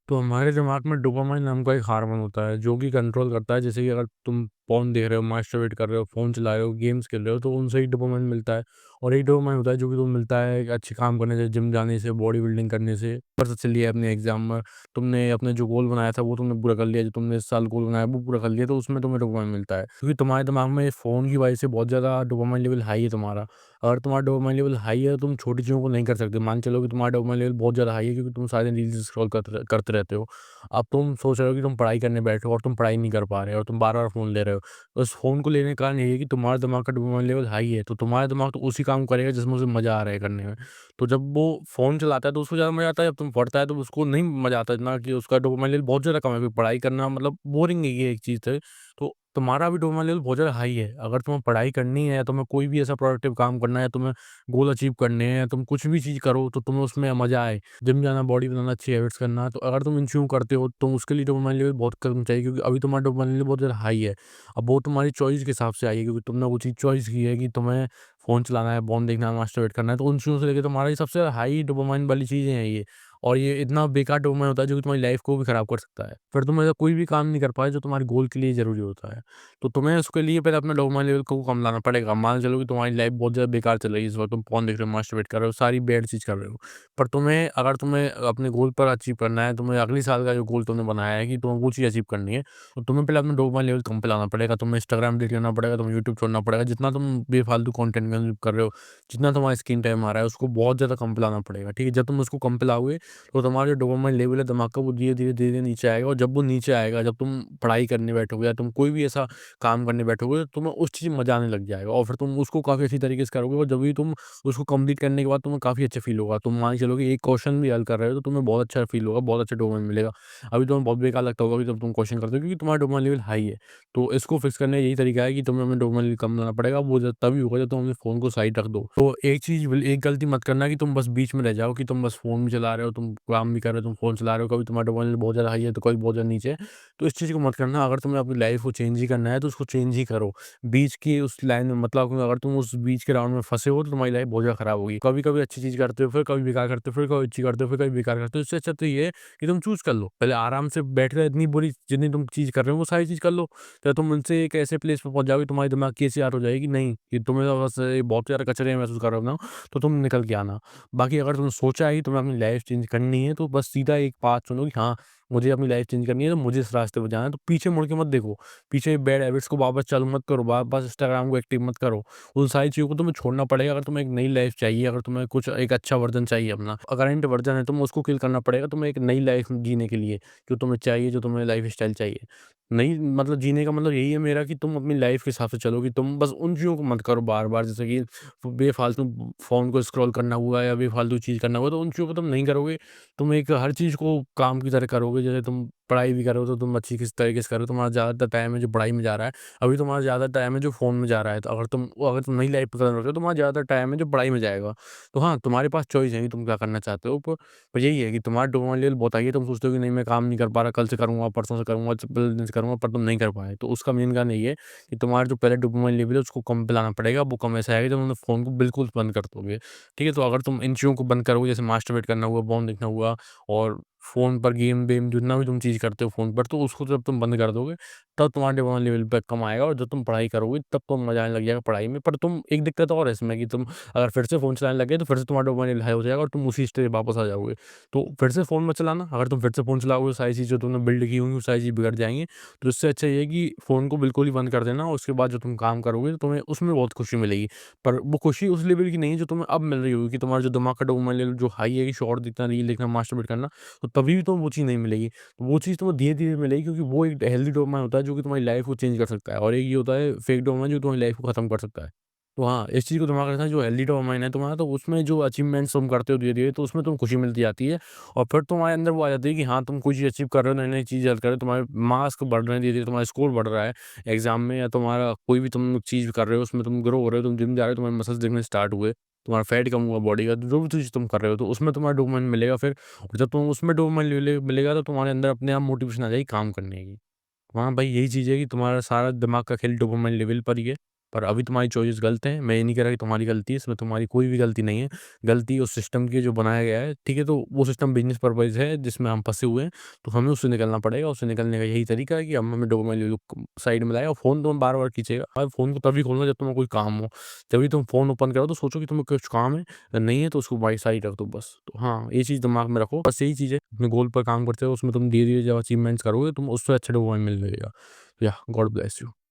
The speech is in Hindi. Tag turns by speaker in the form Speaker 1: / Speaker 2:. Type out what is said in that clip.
Speaker 1: तो हमारे दिमाग में डोपामाइन नाम का एक हार्मोन होता है जो कि कंट्रोल करता है। जैसे कि अगर तुम फ़ोन देख रहे हो, मास्टरबेट कर रहे हो, फ़ोन चला रहे हो, गेम्स खेल रहे हो, तो उनसे ही डोपामाइन मिलता है। और एक डोपामाइन होता है जो कि तुम्हें मिलता है एक अच्छे काम करने से, जिम जाने से, बॉडी बिल्डिंग करने से। ऊपर से चलिए अपने एग्ज़ाम में तुमने अपने जो गोल बनाया था वो तुमने पूरा कर लिया, जो तुमने इस साल गोल बनाया वो पूरा कर लिया, तो उसमें तुम्हें डोपामाइन मिलता है। क्योंकि तुम्हारे दिमाग में फ़ोन की वजह से बहुत ज़्यादा डोपामाइन लेवल हाई है तुम्हारा। अगर तुम्हारा डोपामाइन लेवल हाई है, तो तुम छोटी चीज़ों को नहीं कर सकते। मान के चलो कि तुम्हारा डोपामाइन लेवल बहुत ज़्यादा हाई है क्योंकि तुम सारे दिन रील्स स्क्रॉल करते रहते हो। अब तुम सोच रहे हो कि तुम पढ़ाई करने बैठे हो और तुम पढ़ाई नहीं कर पा रहे हो और तुम बार-बार फ़ोन ले रहे हो। उस फ़ोन को लेने का कारण यही है कि तुम्हारे दिमाग का डोपामाइन लेवल हाई है, तो तुम्हारा दिमाग तो उसी काम को करेगा जिसमें उसे मज़ा आ रहा है करने में। तो जब वो फ़ोन चलाता है तो उसको ज़्यादा मज़ा आता है, जब तुम पढ़ता है तो उसको नहीं मज़ा आता इतना कि उसका डोपामाइन लेवल बहुत ज़्यादा कम है। क्योंकि पढ़ाई करना मतलब बोरिंग है ये एक चीज़ है। तो तुम्हारा भी डोपामाइन लेवल बहुत ज़्यादा हाई है। अगर तुम्हें पढ़ाई करनी है या तुम्हें कोई भी ऐसा प्रोडक्टिव काम करना है, तुम्हें गोल अचीव करने हैं या तुम कुछ भी चीज़ करो तो तुम्हें उसमें मज़ा आए। जिम जाना, बॉडी बनाना, अच्छी हैबिट्स करना, तो अगर तुम इन चीज़ों को करते हो तो उसके लिए डोपामाइन लेवल बहुत कम चाहिए क्योंकि अभी तुम्हारा डोपामाइन लेवल बहुत ज़्यादा हाई है। अब वो तुम्हारी चॉइस के हिसाब से आई है क्योंकि तुमने वो चीज़ चॉइस की है कि तुम्हें फ़ोन चलाना है, पोर्न देखना है, मास्टरबेट करना है, तो उन चीज़ों से लेके तुम्हारी सबसे हाई डोपामाइन वाली चीज़ें हैं ये। और ये इतना बेकार डोपामाइन होता है जो कि तुम्हारी लाइफ़ को भी खराब कर सकता है। फिर तुम ऐसा कोई भी काम नहीं कर पाए जो तुम्हारे गोल के लिए ज़रूरी होता है। तो तुम्हें उसके लिए पहले अपना डोपामाइन लेवल को कम लाना पड़ेगा। मान के चलो कि तुम्हारी लाइफ़ बहुत ज़्यादा बेकार चल रही है, इस वक़्त तुम पोर्न देख रहे हो, मास्टरबेट कर रहे हो, सारी बैड चीज़ कर रहे हो। पर तुम्हें अगर तुम्हें अपने गोल पर अचीव करना है, तुम्हें अगले साल का जो गोल तुमने बनाया है कि तुम्हें वो चीज़ अचीव करनी है, तो तुम्हें पहले अपना डोपामाइन लेवल कम पे लाना पड़ेगा। तुम्हें इंस्टाग्राम डिलीट करना पड़ेगा, तुम्हें यूट्यूब छोड़ना पड़ेगा। जितना तुम बेफ़ालतू कंटेंट कंज़्यूम कर रहे हो, जितना तुम्हारा स्क्रीन टाइम आ रहा है, उसको बहुत ज़्यादा कम पे लाना पड़ेगा, ठीक है? जब तुम उसको कम पे लाओगे, तो तुम्हारा जो डोपामाइन लेवल है दिमाग का, वो धीरे-धीरे नीचे आएगा और जब वो नीचे आएगा, जब तुम पढ़ाई करने बैठोगे या तुम कोई भी ऐसा काम करने बैठोगे, तो तुम्हें उस चीज़ में मज़ा आने लग जाएगा और फिर तुम उसको काफ़ी अच्छी तरीके से करोगे और जब भी तुम उसको कंप्लीट करने के बाद तुम्हें काफ़ी अच्छा फ़ील होगा। तुम मान के चलो कि एक क्वेश्चन भी हल कर रहे हो, तो तुम्हें बहुत अच्छा फ़ील होगा, बहुत अच्छा डोपामाइन मिलेगा। अभी तुम्हें बहुत बेकार लगता होगा कि जब तुम क्वेश्चन करते हो क्योंकि तुम्हारा डोपामाइन लेवल हाई है। तो इसको फिक्स करने का यही तरीका है कि तुम्हें अपना डोपामाइन लेवल कम लाना पड़ेगा, वो जब तभी होगा जब तुम अपने फ़ोन को साइड रख दो। तो एक गलती मत करना कि तुम बस बीच में रह जाओ कि तुम बस फ़ोन भी चला रहे हो, तुम काम भी कर रहे हो, तुम फ़ोन चला रहे हो, कभी तुम्हारा डोपामाइन लेवल बहुत ज़्यादा हाई है, तो कभी बहुत ज़्यादा नीचे है। तो इस चीज़ को मत करना। अगर तुम्हें अपनी लाइफ़ को चेंज ही करना है, तो उसको चेंज ही करो। बीच की उस लाइन में मतलब अगर तुम उस बीच के राउंड में फँसे हो, तो तुम्हारी लाइफ़ बहुत ज़्यादा खराब होगी। कभी-कभी अच्छी चीज़ करते हो, फिर कभी बेकार करते हो, फिर कभी अच्छी करते हो, फिर कभी बेकार करते हो। इससे अच्छा तो ये है कि तुम चूज़ कर लो। पहले आराम से बैठकर इतनी बुरी जितनी तुम चीज़ कर रहे हो, वो सारी चीज़ कर लो। तो तुम उनसे एक ऐसे प्लेस पे पहुँच जाओगे, तुम्हारे दिमाग की ऐसी आदत हो जाएगी नहीं, कि तुम्हें तो बस ये बहुत ज़्यादा कचरे महसूस कर रहे हो ना, तो तुम निकल के आना। बाकी अगर तुमने सोचा ही तुम्हें अपनी लाइफ़ चेंज करनी है, तो बस सीधा एक पाथ चुनो कि हाँ, मुझे अपनी लाइफ़ चेंज करनी है, तो मुझे इस रास्ते पे जाना है। तो पीछे मुड़ के मत देखो। पीछे बैड हैबिट्स को वापस चालू मत करो, वापस इंस्टाग्राम को एक्टिव मत करो। उन सारी चीज़ों को तुम्हें छोड़ना पड़ेगा अगर तुम्हें एक नई लाइफ़ चाहिए, अगर तुम्हें कुछ एक अच्छा वर्ज़न चाहिए अपना। करंट वर्ज़न है, तुम्हें उसको किल करना पड़ेगा तुम्हें एक नई लाइफ़ जीने के लिए, जो तुम्हें चाहिए, जो तुम्हें लाइफ़स्टाइल चाहिए। नई मतलब जीने का मतलब यही है मेरा कि तुम अपनी लाइफ़ के हिसाब से चलो कि तुम बस उन चीज़ों को मत करो बार-बार, जैसे कि बेफ़ालतू फ़ोन को स्क्रॉल करना हुआ या बेफ़ालतू चीज़ करना हुआ, तो उन चीज़ों को तुम नहीं करोगे। तुम एक हर चीज़ को काम की तरह करोगे, जैसे तुम पढ़ाई भी कर रहे हो, तो तुम अच्छी किस तरीके से करो, तुम्हारा ज़्यादातर टाइम है जो पढ़ाई में जा रहा है, अभी तुम्हारा ज़्यादा टाइम है जो फ़ोन में जा रहा है। तो अगर तुम नई लाइफ़ पे कदम रखते हो, तो तुम्हारा ज़्यादा टाइम है जो पढ़ाई में जाएगा। तो हाँ, तुम्हारे पास चॉइस है कि तुम क्या करना चाहते हो। पर यही है कि तुम्हारा डोपामाइन लेवल बहुत हाई है, तुम सोचते हो कि नहीं मैं काम नहीं कर पा रहा, कल से करूँगा, परसों से करूँगा, पहले दिन से करूँगा, पर तुम नहीं कर पाए। तो उसका मेन कारण यही है कि तुम्हारा जो पहले डोपामाइन लेवल है उसको कम पे लाना पड़ेगा। वो कम ऐसा आएगा जब तुम फ़ोन को बिल्कुल बंद कर दोगे। ठीक है? तो अगर तुम इन चीज़ों को बंद करोगे, जैसे मास्टरबेट करना हुआ, पोर्न देखना हुआ और फ़ोन पर गेम-वेम जितना भी तुम चीज़ करते हो फ़ोन पर, तो उसको जब तुम बंद कर दोगे, तब तुम्हारा डोपामाइन लेवल पे कम आएगा और जब तुम पढ़ाई करोगे तब तो मज़ा आने लग जाएगा पढ़ाई में। पर तुम एक दिक्कत और है इसमें कि तुम अगर फिर से फ़ोन चलाने लगे, तो फिर से तुम्हारा डोपामाइन लेवल हाई हो जाएगा और तुम उसी स्टेज पे वापस आ जाओगे। तो फिर से फ़ोन मत चलाना। अगर तुम फिर से फ़ोन चलाओगे, सारी चीज़ जो तुमने बिल्ड की होंगी, वो सारी चीज़ बिगड़ जाएँगी। तो इससे अच्छा ये है कि फ़ोन को बिल्कुल ही बंद कर देना और उसके बाद जो तुम काम करोगे, तो तुम्हें उसमें बहुत खुशी मिलेगी। पर वो खुशी उस लेवल की नहीं है जो तुम्हें अब मिल रही होगी कि तुम्हारा जो दिमाग का डोपामाइन लेवल जो हाई है कि शॉर्ट देखना, रील देखना, मास्टरबेट करना, तो तभी भी तुम्हें वो चीज़ नहीं मिलेगी। तो वो चीज़ तुम्हें धीरे-धीरे मिलेगी क्योंकि वो एक हेल्दी डोपामाइन होता है जो कि तुम्हारी लाइफ़ को चेंज कर सकता है और एक ये होता है फेक डोपामाइन जो तुम्हारी लाइफ़ को खत्म कर सकता है। तो हाँ, इस चीज़ को दिमाग में रखना, जो हेल्दी डोपामाइन है तुम्हारा, तो उसमें जो अचीवमेंट्स तुम करते हो धीरे-धीरे, तो उसमें तुम्हें खुशी मिलती जाती है और फिर तुम्हारे अंदर वो आ जाती है कि हाँ, तुम कोई चीज़ अचीव कर रहे हो, नई-नई चीज़ याद कर रहे हो, तुम्हारे मार्क्स बढ़ रहे हैं धीरे-धीरे, तुम्हारा स्कोर बढ़ रहा है एग्ज़ाम में, या तुम्हारा कोई भी तुम चीज़ कर रहे हो, उसमें तुम ग्रो हो रहे हो, तुम जिम जा रहे हो, तुम्हारे मसल्स दिखने स्टार्ट हुए, तुम्हारा फैट कम हुआ बॉडी का, तो जो भी चीज़ तुम कर रहे हो, तो उसमें तुम्हारा डोपामाइन मिलेगा फिर। और जब तुम उसमें डोपामाइन मिलेगा, तो तुम्हारे अंदर अपने आप मोटिवेशन आ जाएगी काम करने की। हाँ भाई, यही चीज़ है कि तुम्हारा सारा दिमाग का खेल डोपामाइन लेवल पर ही है। पर अभी तुम्हारी चॉइसेस गलत हैं, मैं ये नहीं कह रहा कि तुम्हारी गलती है, इसमें तुम्हारी कोई भी गलती नहीं है। गलती उस सिस्टम की है जो बनाया गया है, ठीक है? तो वो सिस्टम बिज़नेस पर्पज़ है जिसमें हम फँसे हुए हैं, तो हमें उससे निकलना पड़ेगा। उससे निकलने का यही तरीका है कि हम हमें डोपामाइन ले लो साइड में लाएँ और फ़ोन तो बार-बार खींचेगा। और फ़ोन को तभी खोलना जब तुम्हें कोई काम हो। जभी तुम फ़ोन ओपन करो तो सोचो कि तुम्हें कुछ काम है, नहीं है तो उसको बाई साइड रख दो बस। तो हाँ, ये चीज़ दिमाग में रखो। बस यही चीज़ है, अपने गोल पर काम करते रहो, उसमें तुम धीरे-धीरे जब अचीवमेंट्स करोगे, तुम उससे अच्छा डोपामाइन मिलने लगेगा। याह गॉड ब्लेस यू।